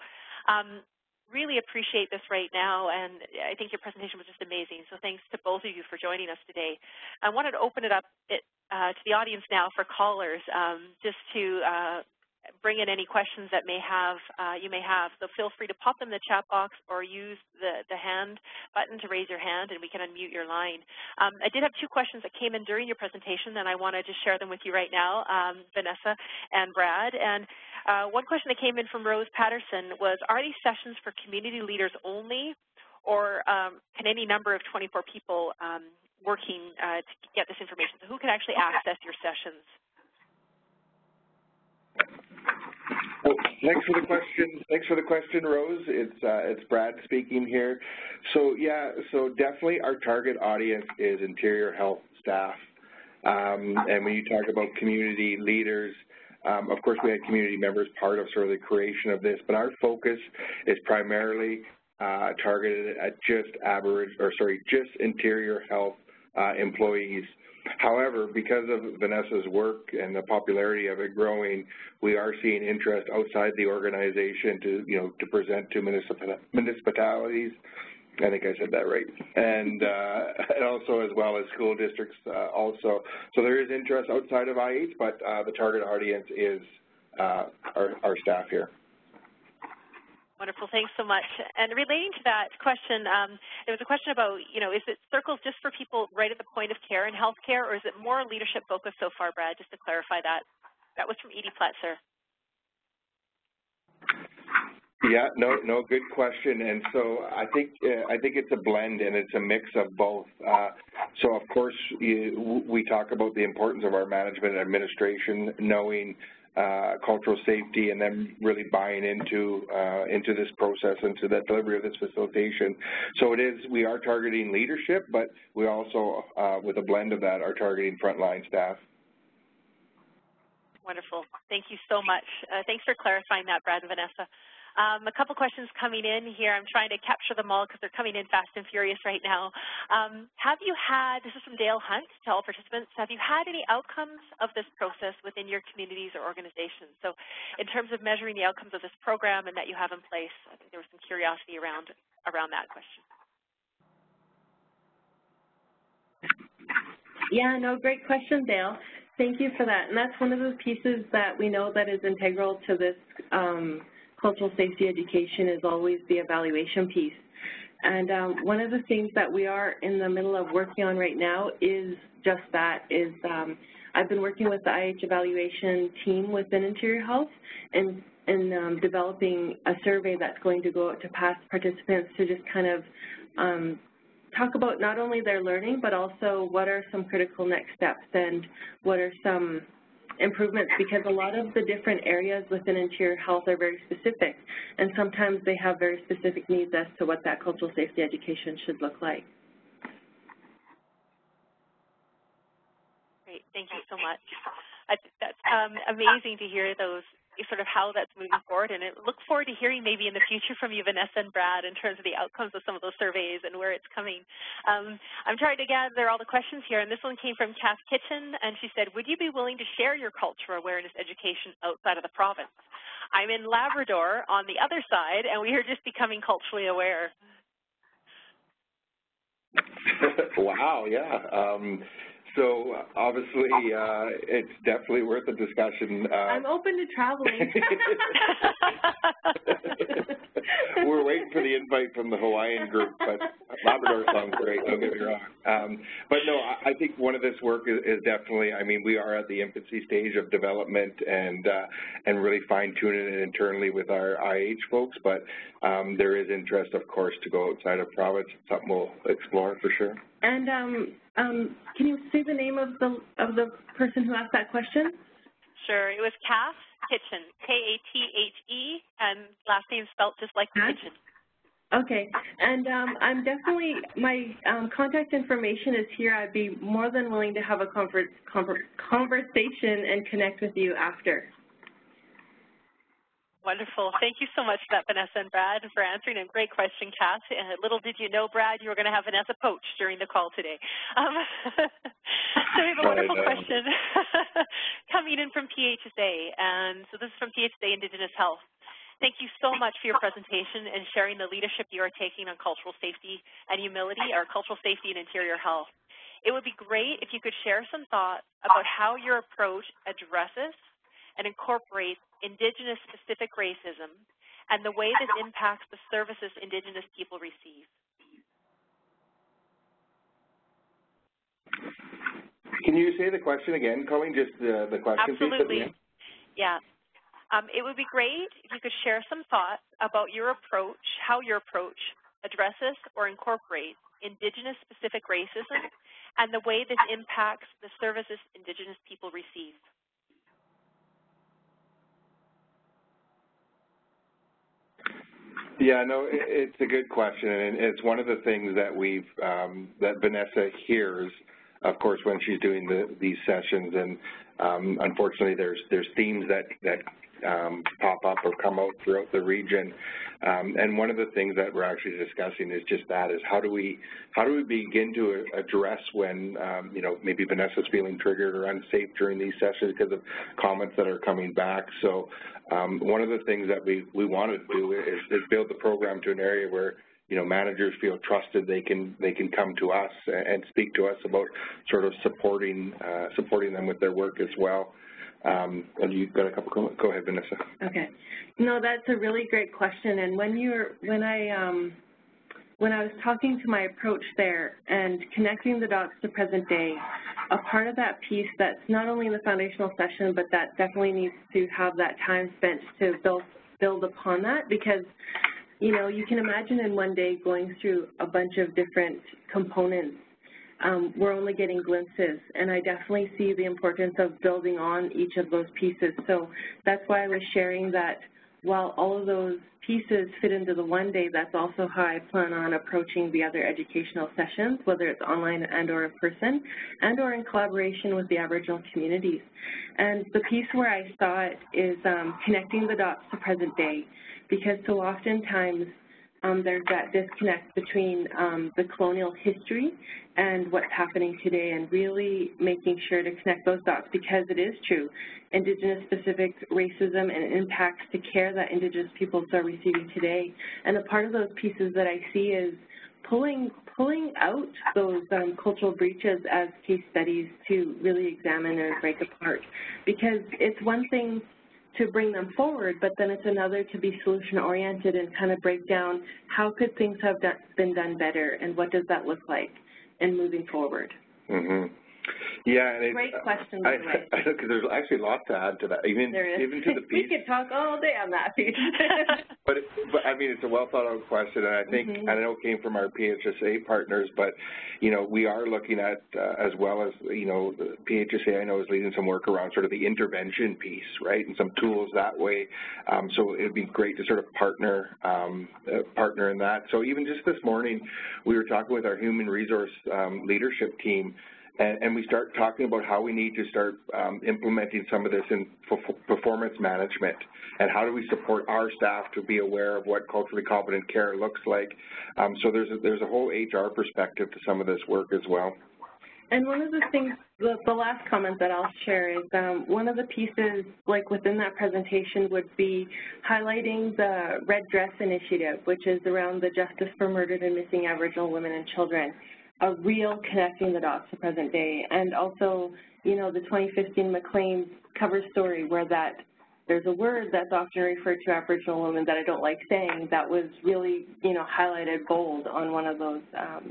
really appreciate this right now, and I think your presentation was just amazing. So thanks to both of you for joining us today. I wanted to open it up to the audience now for callers, just to bring in any questions that you may have. So feel free to pop them in the chat box or use the hand button to raise your hand, and we can unmute your line. I did have two questions that came in during your presentation, and I want to just share them with you right now, Vanessa and Brad. And one question that came in from Rose Patterson was, are these sessions for community leaders only, or can any number of 24 people working to get this information? So who can actually access your sessions? Well, thanks for the question. Thanks for the question, Rose. It's Brad speaking here. So yeah, so definitely our target audience is Interior Health staff. And when you talk about community leaders, of course we had community members part of sort of the creation of this, but our focus is primarily targeted at just Interior Health employees. However, because of Vanessa's work and the popularity of it growing, we are seeing interest outside the organization to present to municipalities. I think I said that right, and also as well as school districts also. So there is interest outside of IH, but the target audience is our staff here. Wonderful. Thanks so much. And relating to that question, there was a question about, is it circles just for people right at the point of care in healthcare, or is it more leadership focused so far, Brad, just to clarify that? That was from Edie Pletzer. Yeah, no, good question. And so I think it's a blend and it's a mix of both. So of course we talk about the importance of our management and administration knowing cultural safety and then really buying into this process, into the delivery of this facilitation. So we are targeting leadership, but we also, with a blend of that, are targeting frontline staff. Wonderful. Thank you so much. Thanks for clarifying that, Brad and Vanessa. A couple questions coming in here. I'm trying to capture them all because they're coming in fast and furious right now. Have you had, this is from Dale Hunt to all participants, have you had any outcomes of this process within your communities or organizations? So in terms of measuring the outcomes of this program and that you have in place, I think there was some curiosity around that question. Yeah, no, great question, Dale. Thank you for that. And that's one of the pieces that we know that is integral to this cultural safety education is always the evaluation piece. And one of the things that we are in the middle of working on right now is just that, I've been working with the IH evaluation team within Interior Health and developing a survey that's going to go out to past participants to just kind of talk about not only their learning, but also what are some critical next steps and what are some improvements, because a lot of the different areas within Interior Health are very specific, and sometimes they have very specific needs as to what that cultural safety education should look like. Great. Thank you so much. I think that's amazing to hear those, sort of how that's moving forward, and I look forward to hearing maybe in the future from you, Vanessa and Brad, in terms of the outcomes of some of those surveys and where it's coming. I'm trying to gather all the questions here, and this one came from Cass Kitchen, and she said, would you be willing to share your cultural awareness education outside of the province? I'm in Labrador on the other side, and we are just becoming culturally aware. Wow, yeah. So obviously, it's definitely worth a discussion. I'm open to traveling. We're waiting for the invite from the Hawaiian group, but Labrador sounds great, don't get me wrong. But no, I think one of this work is definitely, I mean, we are at the infancy stage of development and really fine-tuning it internally with our IH folks, but there is interest, of course, to go outside of province. It's something we'll explore for sure. And can you say the name of the person who asked that question? Sure. It was Cass Kitchen, K-A-T-H-E, and last name spelled just like the kitchen. Okay. And I'm definitely, my contact information is here. I'd be more than willing to have a conversation and connect with you after. Wonderful. Thank you so much for that, Vanessa and Brad, for answering. And great question, Cass. Little did you know, Brad, you were going to have Vanessa poached during the call today. So we have a wonderful question coming in from PHSA. And so this is from PHSA Indigenous Health. Thank you so much for your presentation and sharing the leadership you are taking on cultural safety and humility, or cultural safety and interior health. It would be great if you could share some thoughts about how your approach addresses and incorporates Indigenous specific racism and the way this impacts the services Indigenous people receive. Can you say the question again, Colleen, just the question? Absolutely. Yeah. It would be great if you could share some thoughts about your approach, how your approach addresses or incorporates Indigenous specific racism and the way this impacts the services Indigenous people receive. Yeah, no, it's a good question, and it's one of the things that we've that Vanessa hears, of course, when she's doing these sessions, and unfortunately, there's themes that pop up or come out throughout the region, and one of the things that we're actually discussing is just that: is how do we begin to address when you know, maybe Vanessa's feeling triggered or unsafe during these sessions because of comments that are coming back. So one of the things that we want to do is build the program to an area where, you know, managers feel trusted. They can come to us and speak to us about sort of supporting them with their work as well. And you've got a couple comments. Go ahead, Vanessa. Okay. No, that's a really great question. And when I was talking to my approach there and connecting the dots to present day, a part of that piece that's not only in the foundational session, but that definitely needs to have that time spent to build upon that, because, you know, you can imagine in one day going through a bunch of different components. We're only getting glimpses, and I definitely see the importance of building on each of those pieces. So that's why I was sharing that while all of those pieces fit into the one day, that's also how I plan on approaching the other educational sessions, whether it's online and or in person, and or in collaboration with the Aboriginal communities. And the piece where I saw it is connecting the dots to present day, because so oftentimes there's that disconnect between the colonial history and what's happening today, and really making sure to connect those dots, because it is true. Indigenous-specific racism and impacts to care that Indigenous peoples are receiving today. And a part of those pieces that I see is pulling out those cultural breaches as case studies to really examine and break apart. Because it's one thing to bring them forward, but then it's another to be solution-oriented and kind of break down how could things have been done better, and what does that look like in moving forward. Mm-hmm. Yeah, and great question, by the way. I know, because there's actually lots to add to that, even to the piece. We could talk all day on that piece. but I mean, it's a well thought out question, and I think I know it came from our PHSA partners, but you know, we are looking at as well as, you know, the PHSA I know is leading some work around sort of the intervention piece, right, and some tools that way. So it'd be great to sort of partner in that. So even just this morning, we were talking with our human resource leadership team. and we start talking about how we need to start implementing some of this in performance management, and how do we support our staff to be aware of what culturally competent care looks like. So there's a whole HR perspective to some of this work as well. And one of the things, the last comment that I'll share is one of the pieces, like within that presentation, would be highlighting the Red Dress Initiative, which is around the justice for murdered and missing Aboriginal women and children, a real connecting the dots to present day. And also, you know, the 2015 Maclean's cover story where there's a word that's often referred to Aboriginal women that I don't like saying that was really, you know, highlighted bold on one of those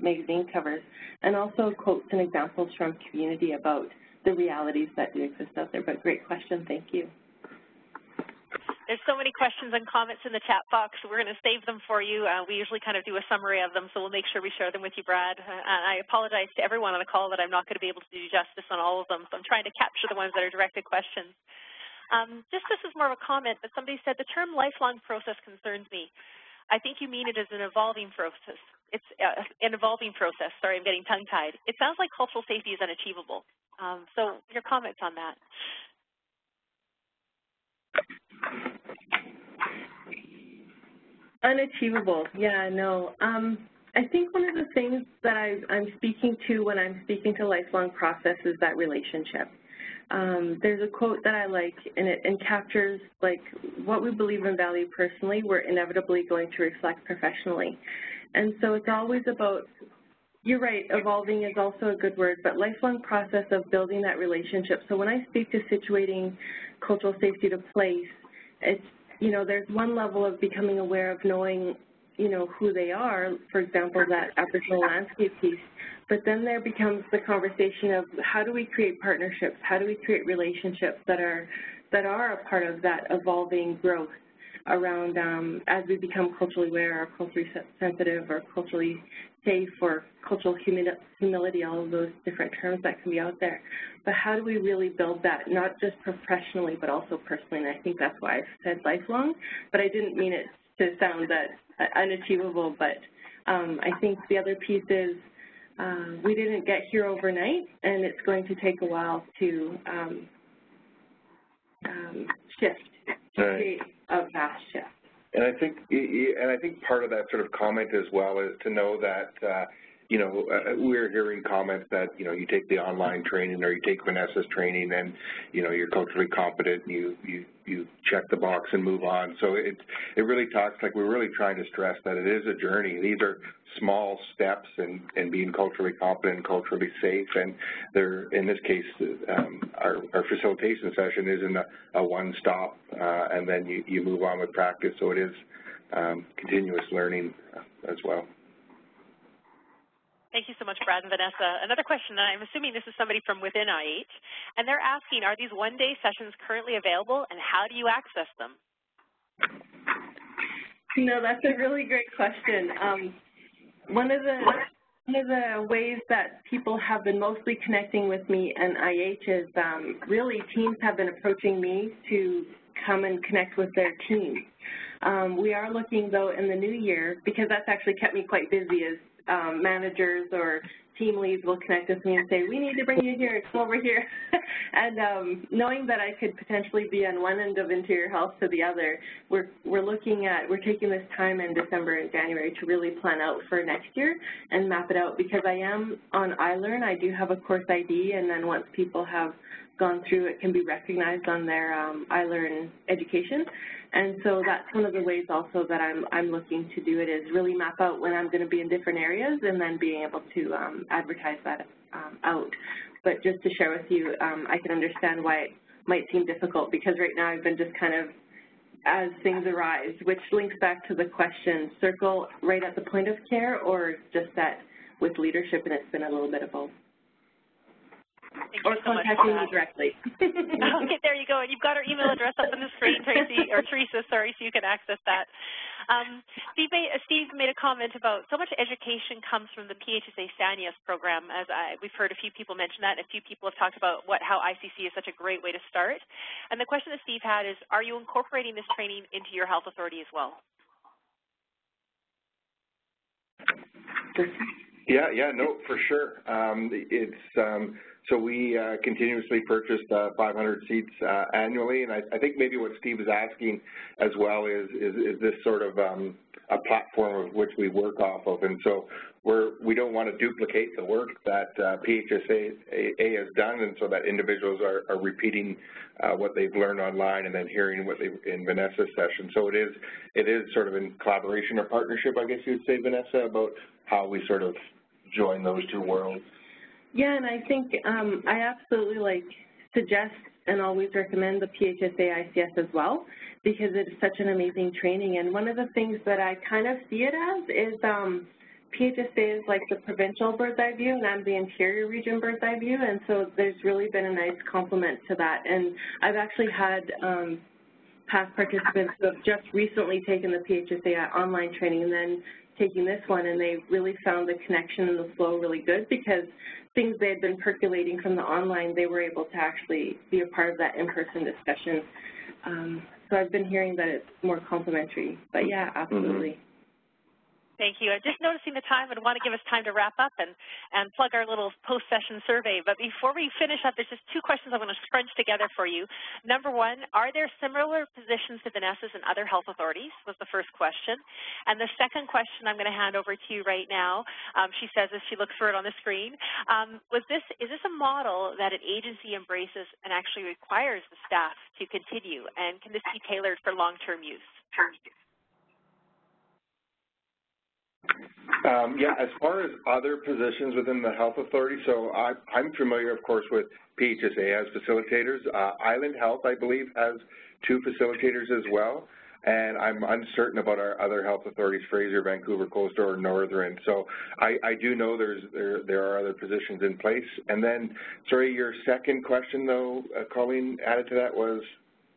magazine covers. And also quotes and examples from community about the realities that do exist out there. But great question, thank you. There's so many questions and comments in the chat box. We're going to save them for you. We usually kind of do a summary of them, so we'll make sure we share them with you, Brad. And I apologize to everyone on the call that I'm not going to be able to do justice on all of them, so I'm trying to capture the ones that are directed questions. Just this is more of a comment, but somebody said the term lifelong process concerns me. I think you mean it as an evolving process. It's an evolving process. Sorry, I'm getting tongue-tied. It sounds like cultural safety is unachievable. So your comments on that. Unachievable, yeah, no. I think one of the things that I'm speaking to when I'm speaking to lifelong process is that relationship. There's a quote that I like, and it captures like what we believe and value personally, we're inevitably going to reflect professionally. And so it's always about, you're right, evolving is also a good word, but lifelong process of building that relationship. So when I speak to situating cultural safety to place, it's, you know, there's one level of becoming aware of knowing, you know, who they are, for example, that Aboriginal landscape piece. But then there becomes the conversation of how do we create partnerships, how do we create relationships that are a part of that evolving growth around as we become culturally aware or culturally sensitive or culturally safe or cultural humility, all of those different terms that can be out there. But how do we really build that, not just professionally, but also personally? And I think that's why I said lifelong, but I didn't mean it to sound that unachievable. But I think the other piece is we didn't get here overnight, and it's going to take a while to shift, to create a vast shift. And I think part of that sort of comment as well is to know that you know, we're hearing comments that, you know, you take the online training or you take Vanessa's training and, you know, you're culturally competent and you check the box and move on. So it really talks like we're really trying to stress that it is a journey. These are small steps in being culturally competent and culturally safe, and they're, in this case, our facilitation session isn't a one-stop and then you move on with practice. So it is continuous learning as well. Thank you so much, Brad and Vanessa. Another question, and I'm assuming this is somebody from within IH, and they're asking, are these one-day sessions currently available, and how do you access them? No, that's a really great question. One of the ways that people have been mostly connecting with me and IH is really teams have been approaching me to come and connect with their teams. We are looking, though, in the new year, because that's actually kept me quite busy, is managers or team leads will connect with me and say, we need to bring you here, come over here. And knowing that I could potentially be on one end of interior health to the other, we're taking this time in December and January to really plan out for next year and map it out, because I am on iLearn. I do have a course ID, and then once people have gone through, it can be recognized on their iLearn education. And so that's one of the ways also that I'm looking to do it, is really map out when I'm going to be in different areas and then being able to advertise that out. But just to share with you, I can understand why it might seem difficult, because right now I've been just kind of, as things arise, which links back to the question, circle right at the point of care or just that with leadership, and it's been a little bit of both. Or contacting me directly. Okay, there you go. And you've got our email address up on the screen, Tracy, or Teresa, sorry, so you can access that. Steve made a comment about so much education comes from the PHSA SANIAS program, as we've heard a few people mention that, and a few people have talked about how ICC is such a great way to start. And the question that Steve had is, are you incorporating this training into your health authority as well? Yeah, no, for sure. So we continuously purchase 500 seats annually, and I think maybe what Steve is asking as well is this sort of a platform of which we work off of, and so we don't want to duplicate the work that PHSA has done, and so that individuals are repeating what they've learned online and then hearing what they in Vanessa's session. So it is sort of in collaboration or partnership, I guess you would say, Vanessa, about how we sort of join those two worlds. Yeah, and I think I absolutely suggest and always recommend the PHSA ICS as well, because it's such an amazing training. And one of the things that I kind of see it as is PHSA is like the provincial bird's eye view, and I'm the interior region bird's eye view, and so there's really been a nice complement to that. And I've actually had past participants who have just recently taken the PHSA online training and then taking this one, and they really found the connection and the flow really good, because things they had been percolating from the online, they were able to actually be a part of that in-person discussion. So I've been hearing that it's more complementary, but yeah, absolutely. Mm-hmm. Thank you. I'm just noticing the time and want to give us time to wrap up and plug our little post-session survey. But before we finish up, there's just two questions I'm going to scrunch together for you. Number one, are there similar positions to Vanessa's and other health authorities, was the first question. And the second question I'm going to hand over to you right now, she says as she looks for it on the screen, is this a model that an agency embraces and actually requires the staff to continue? And can this be tailored for long-term use? Yeah, as far as other positions within the health authority, so I'm familiar, of course, with PHSA as facilitators. Island Health, I believe, has 2 facilitators as well, and I'm uncertain about our other health authorities, Fraser, Vancouver Coastal, or Northern. So I do know there are other positions in place. And then, sorry, your second question, though, Colleen, added to that was?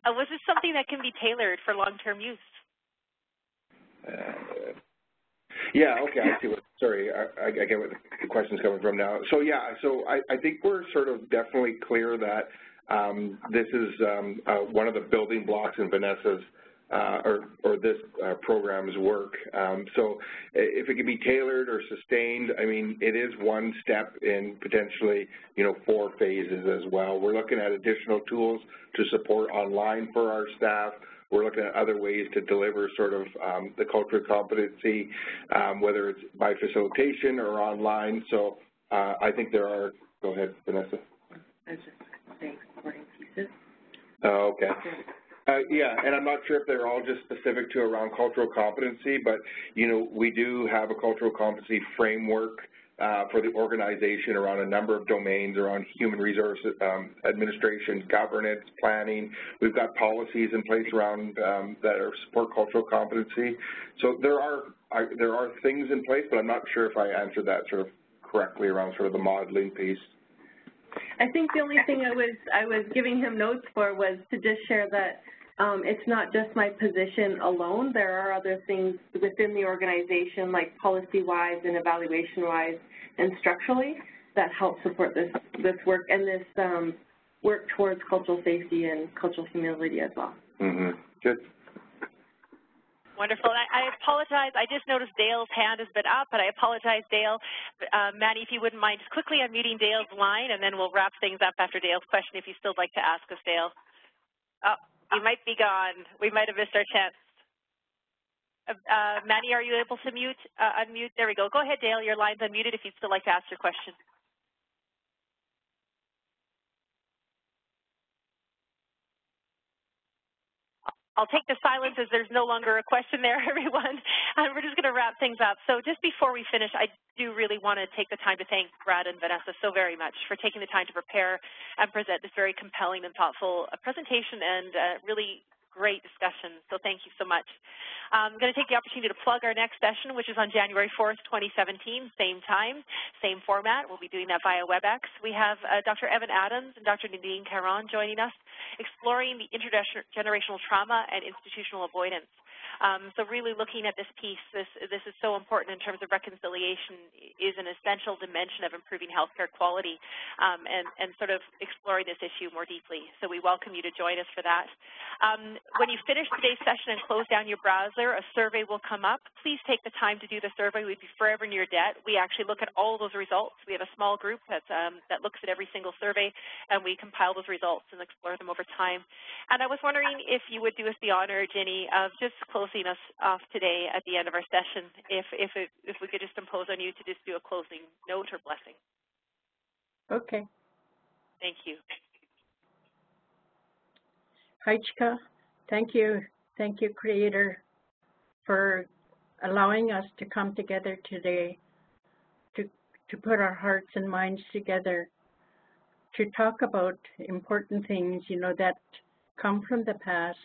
Was this something that can be tailored for long-term use? Yeah, okay, I see what, sorry, I get what the question's coming from now. So yeah, so I think we're sort of definitely clear that this is one of the building blocks in Vanessa's or this program's work. So if it can be tailored or sustained, I mean, it is one step in potentially, 4 phases as well. We're looking at additional tools to support online for our staff. We're looking at other ways to deliver sort of the cultural competency, whether it's by facilitation or online. So I think there are, go ahead, Vanessa. I was just saying supporting pieces. Oh, okay. Yeah, and I'm not sure if they're all just specific to around cultural competency, but, we do have a cultural competency framework for the organization around a number of domains, around human resources, administration, governance, planning. We've got policies in place around that support cultural competency. So there are things in place, but I'm not sure if I answered that sort of correctly around sort of the modeling piece. I think the only thing I was giving him notes for was to just share that it's not just my position alone. There are other things within the organization, like policy-wise and evaluation-wise and structurally, that help support this work and this work towards cultural safety and cultural humility as well. Mm-hmm. Good. Wonderful. I apologize. I just noticed Dale's hand has been up, but I apologize, Dale. Maddie, if you wouldn't mind just quickly unmuting Dale's line, and then we'll wrap things up after Dale's question if you still like to ask us, Dale. Oh, you might be gone. We might have missed our chance. Maddie, are you able to unmute? There we go. Go ahead, Dale. Your line's unmuted if you'd still like to ask your question. I'll take the silence as there's no longer a question there, everyone. We're just going to wrap things up. So just before we finish, I do really want to take the time to thank Brad and Vanessa so very much for taking the time to prepare and present this very compelling and thoughtful presentation and really great discussion. So thank you so much. I'm going to take the opportunity to plug our next session, which is on January 4th, 2017, same time, same format. We'll be doing that via WebEx. We have Dr. Evan Adams and Dr. Nadine Caron joining us, exploring the intergenerational trauma and institutional avoidance. So really looking at this piece, this is so important in terms of reconciliation is an essential dimension of improving healthcare quality and sort of exploring this issue more deeply. So we welcome you to join us for that. When you finish today's session and close down your browser, a survey will come up. Please take the time to do the survey. We'd be forever in your debt. We actually look at all those results. We have a small group that looks at every single survey, and we compile those results and explore them over time. And I was wondering if you would do us the honor, Ginny, of just closing us off today at the end of our session, if we could just impose on you to just do a closing note or blessing. Okay. Thank you. Haichka, thank you. Thank you, Creator, for allowing us to come together today to put our hearts and minds together to talk about important things, you know, that come from the past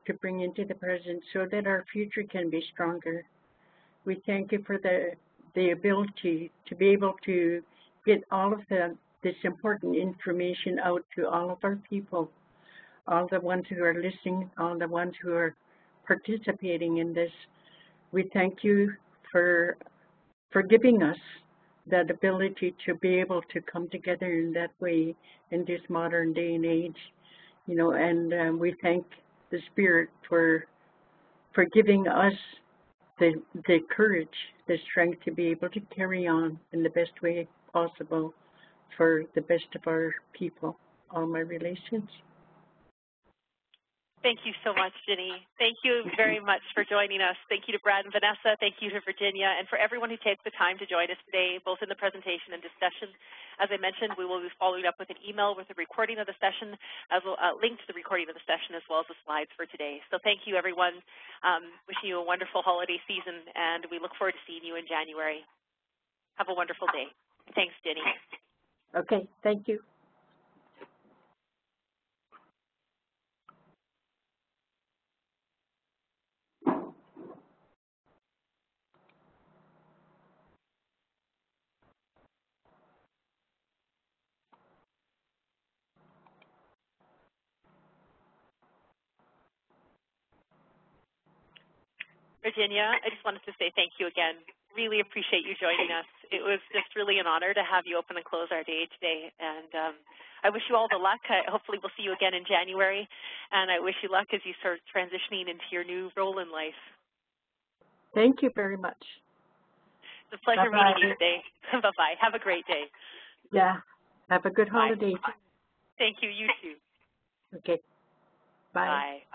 to bring into the present so that our future can be stronger. We thank you for the ability to be able to get all of this important information out to all of our people, all the ones who are listening, all the ones who are participating in this. We thank you for giving us that ability to be able to come together in that way in this modern day and age, you know, and we thank the Spirit for giving us the courage, the strength to be able to carry on in the best way possible for the best of our people, all my relations. Thank you so much, Ginny. Thank you very much for joining us. Thank you to Brad and Vanessa. Thank you to Virginia, and for everyone who takes the time to join us today, both in the presentation and discussion. As I mentioned, we will be following up with an email with a recording of the session, as well link to the recording of the session, as well as the slides for today. So thank you, everyone. Wishing you a wonderful holiday season, and we look forward to seeing you in January. Have a wonderful day. Thanks, Ginny. Okay, thank you. Virginia, I just wanted to say thank you again. Really appreciate you joining us. It was just really an honor to have you open and close our day today. And I wish you all the luck. Hopefully we'll see you again in January. And I wish you luck as you start transitioning into your new role in life. Thank you very much. It's a pleasure meeting you today. Bye-bye. Have a great day. Yeah. Have a good holiday. Bye. Thank you. You too. Okay. Bye. Bye.